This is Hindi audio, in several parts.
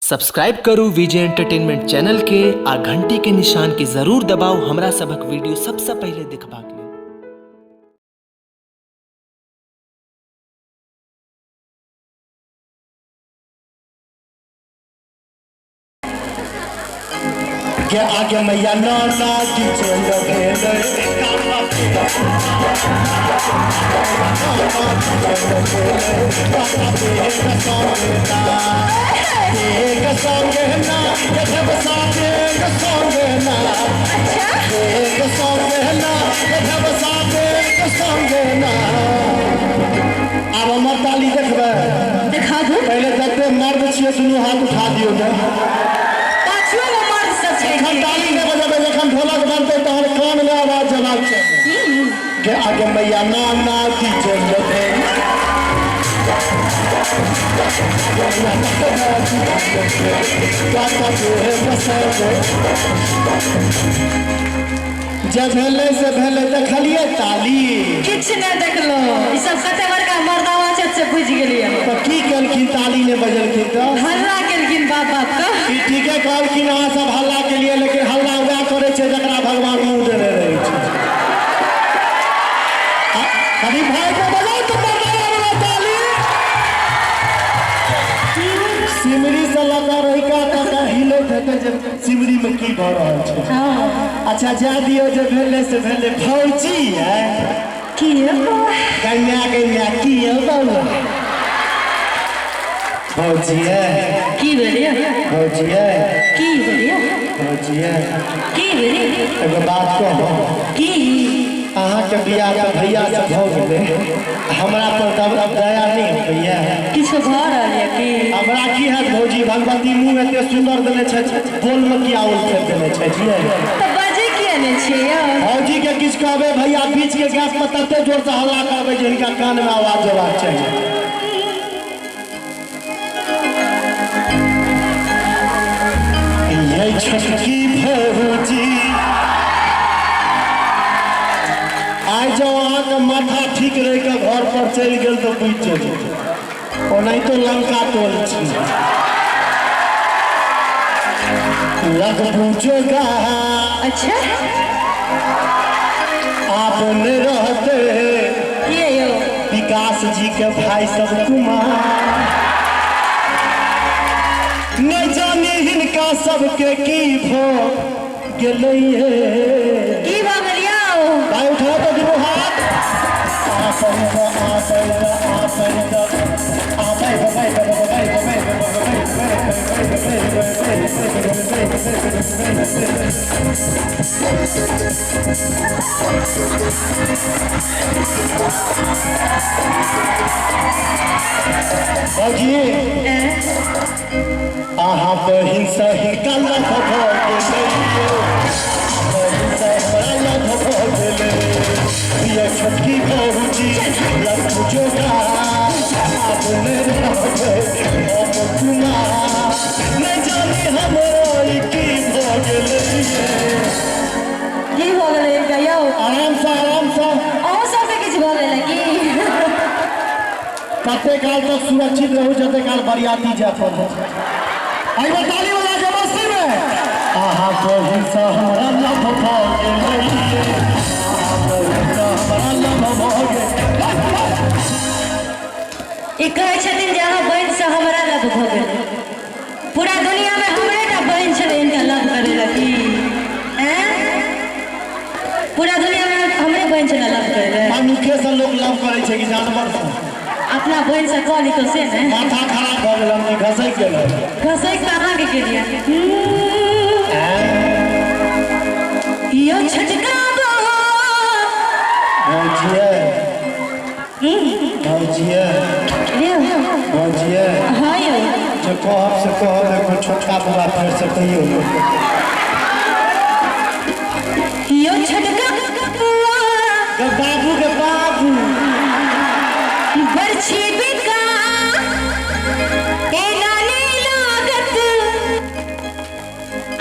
सब्सक्राइब करू विजय एंटरटेनमेंट चैनल के आ घंटी के निशान के जरूर दबाओ हमरा सबक वीडियो सबसे पहले देखबाक लेल। के आगे मैया नाना की चल भेले अब हमर ताली देखबे देखा दू पहले देखते मर्द छियै दुनू हाथ उठा दियो ताली ने बजाबे जखन ढोलक बनते तहन कान में आवाज जबाक चाहिए के आगे मैया नाना की चल जब भेले से भेले देखलिए ताली किछ ने देखलो ई सब कते बड़का मर्दावा चत से बुझ गेलिए तो की केलखिन ताली ने बजलखिन तो हल्ला केलखिन बाप बाप का ई ठीके कहलखिन अहाँ सब हल्ला के लिए लेकिन हल्ला वह करे छे जकरा भगवान मुंह देने रहे छे कभी भाई को बजाओ तो बजाओ ताली सिमरी से लगा रही का टका हिले थे जब सिमरी में की भ रहल छे। हां अच्छा जा दियो जे भेले से भेले फौजी है की कन्या की है बाबू फौजी है की भेलिए फौजी है की भेलिए फौजी है की भेलिए एगो बात कहो की अहाँ के बियाह तो भैया से भ गेले हमरा पर तब दया नहीं भैया किछ भ रहल है की हमरा की है भौजी भगवती मुंह एते सुंदर देने छै बोल में की आउल फेर देने छै जिए तो बाजे के ने छियो भौजी के किछ कहबे भैया बीच के गैस पर तते जोर से हल्ला करबे जे इनका कान में आवाज जबाक चाहिए। ये छटकी भौजी आई जो अहाँके माथा ठीक रह के घर पर चल गेल तो बुझ जेबै ओनाही तो लंका टोल छी लग पूछोगा अच्छा आपने रहते ये यो विकास जी के भाई सब कुमार नहीं जाने हिनका सबके की भो गेलै की भ गेलियो भाई उठा तो दिबो हाथ भौजी अहाँ बहिन से हिनका लग ये छटकी भौजी लग जोगा आपने नहीं जाने हमारी की भ गेलै की हो गेलै गयो आराम से ओ सब से किछ भ गेलै की कते काल तक सुरक्षित रहू जते काल बरियाती जात हो आई ताली वाला के मस्ती में आहा बहिन से हमरा लव भ गेलै हमरा लव भ गेलै ई कहै छथिन जे अहाँ बहन से हमरा लव भ गेलै पूरा दुनिया में हमरे टा बहन छलै इनका लव करे लगी हैं पूरा दुनिया में हमरे बहन छलै लव करे ले मनुखे से लोग लव करे छै कि जानवर से अपना बहन से कहली तो से ने माथा खराब भ गेल हम घसै गेल घसै के अहाँ के केलिए यो छटका भौजिए भौजिए भौजिए हाँ यो जो कहब से कहब एगो छोटका बुआ फेर से कहियो यो छटका के बाबू के बाबू बरछी बिका ए नानी लागत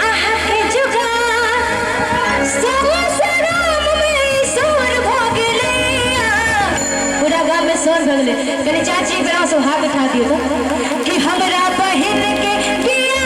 आहा के जुगा सराम में सोर भ गेलै पूरा गांव में सोर भ गेलै कनी चाची बड़ा सुहाग खा दियो तो कि हमरा बहन के बिया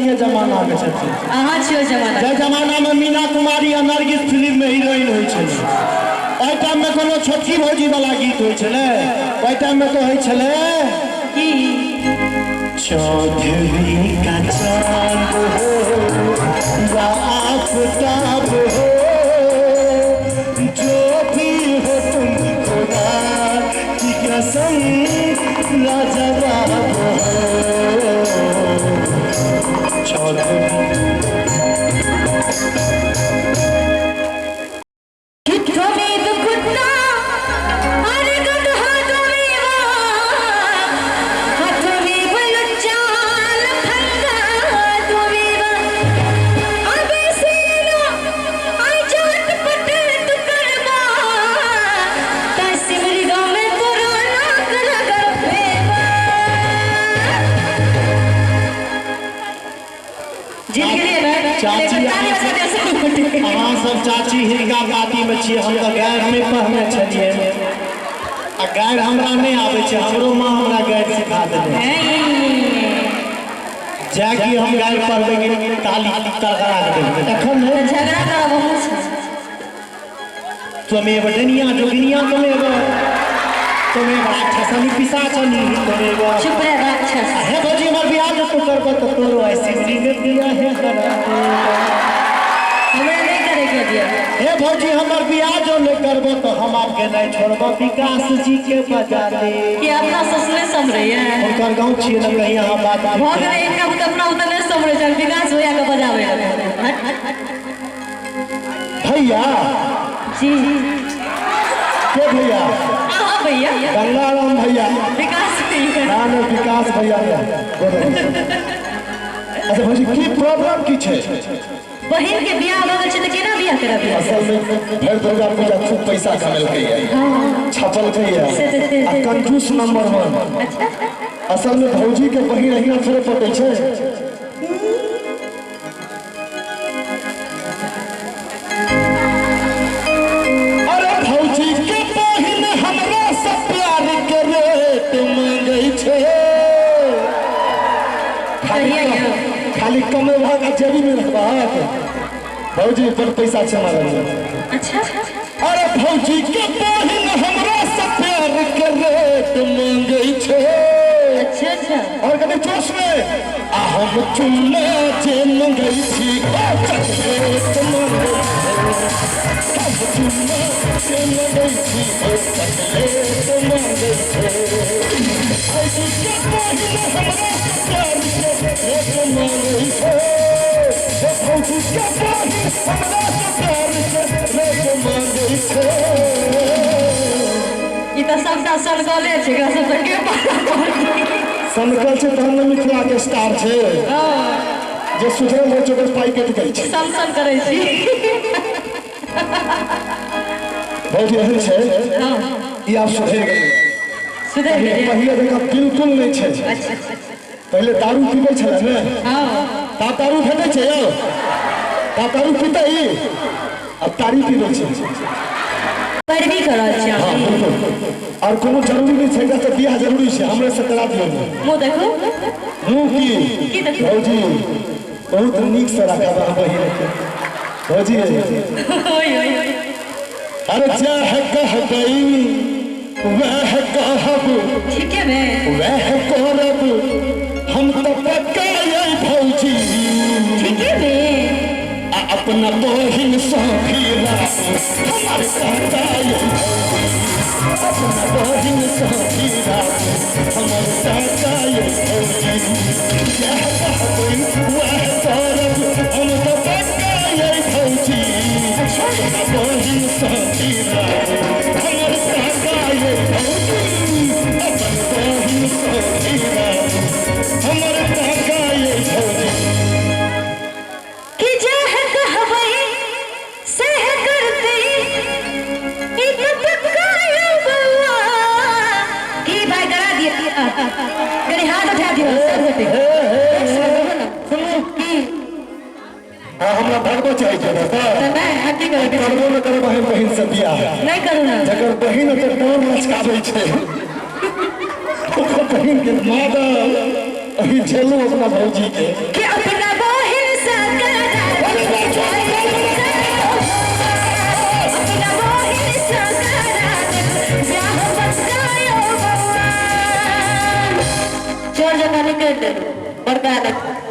ये जमाना में छथिन अहाँ छियो जमाना जे जमाना में मीना कुमारी आ नरगिस फिल्म में हीरोइन होइ छलै ओइ टाइम में कोनो छोटकी भौजी वाला गीत होइ छलै ओइ टाइम में तो होइ छलै की चौधरी का चांद हो आफताब हो जो भी हो तुम खुदा की कसम लाजवाब हो चौधरी अहाँ सब चाची हिनका गाती में छियै हम तो गैर नहीं पढ़ने छलिए आ गैर हमरा नहीं आवे छे हमरो माँ हमरा गैर सिखा देले जाकि हम गैर पढ़बे के ताली तड़का देबे तखन नहीं झगड़ा करब हम तुमेव डनिया जोगिनिया तुमेव राक्षसनी पिशाचनी तुमेव चुप रह राक्षस हे भौजी हमर बियाह जो तू करबो तो तोरो ऐसी जिंदगी दिया है हमरा नहीं करे के दिया हे भौजी हमर बियाह जो नहीं करबो तो हम आपके नहीं छोड़बो विकास जी के बजा दे कि अपना ससुरे समरे है उनकर गांव छिए न कहीं यहाँ बात भोग रे इनका तो अपना उतने समरे चल विकास होया के बजावे भैया जी के भैया हां भैया गंगाराम भैया विकास भैया नाम विकास भैया अच्छा भौजी की प्रॉब्लम की छे बहिन के बियाह हो गए तो केना बियाह करब असल में भर दुर्गा पूजा खूब पैसा कमेलकै है छपलकै है आ कंजूस नंबर 1 असल में भौजी के बहिन रहिया थोड़े पटे छे अरे भौजी के बहिन हमरा से प्यार करे तुम गई छे खाली कमे भागा जेबी में रखबा भौजी पर पैसा छे मारल अच्छा अरे भौजी के बहिन हमरा से प्यार करे तुम गई छे अच्छा अच्छा और कभी जोश में आ हम चुम्मा जे मंगई छी ओ चले तुम हम चुम्मा जे मंगई छी ओ चले तुम भौजी के बहिन हमरा से प्यार करे तुम गई छे भौजी के बहिन हमरा से प्यार करे तुम गई छे ई त सबटा सरगले छै का सब के पाला सनकल छे तहन में मिथिला के स्टार छे जे सुधरल हो चोकर पाई कट गई छे सनसन करै छी बहुत एहन छे ई आप सुधर गए सुधर गेलियै पहिले देखा बिल्कुल नहीं छे अच्छा पहले दारू पीबे छले ने हां ता दारू भेटै छे यौ ता दारू पीते ही अब तारी पीबे छे पैरवी करल छी और कोनो जरूरी नहीं छे कि बियाह जरूरी छे हमरे से करा दियो मो देखो मुंह की देखो भौजी बहुत नीक से रखा बा बहिन के भौजी ओय ओय अरे चाह कहबई वह कहब ठीक है मैं वह करब हम तो पक्का ये भौजी ठीक है मैं अपना बहिन साथीरा हमारे साथ ये अपना बहिन साथीरा हमारे साथ ये भौजी यह कहबई वह करब हम तो पक्का ये भौजी अपना बहिन साथीरा हमारे साथ ये भौजी अपना बहिन साथीरा हमारे साथ ये भौजी कहीं हाथ उठा दियो हमरा भगवत चाहे छे नहीं हटी करबो न करबो हम बहिन से बियाह नहीं करू ना जकर बहिन तो डोर लचकाबै छे ओकर बहिन के मादा अभी झेलू अपना भौजी के अपना लगा निकल दे बड़का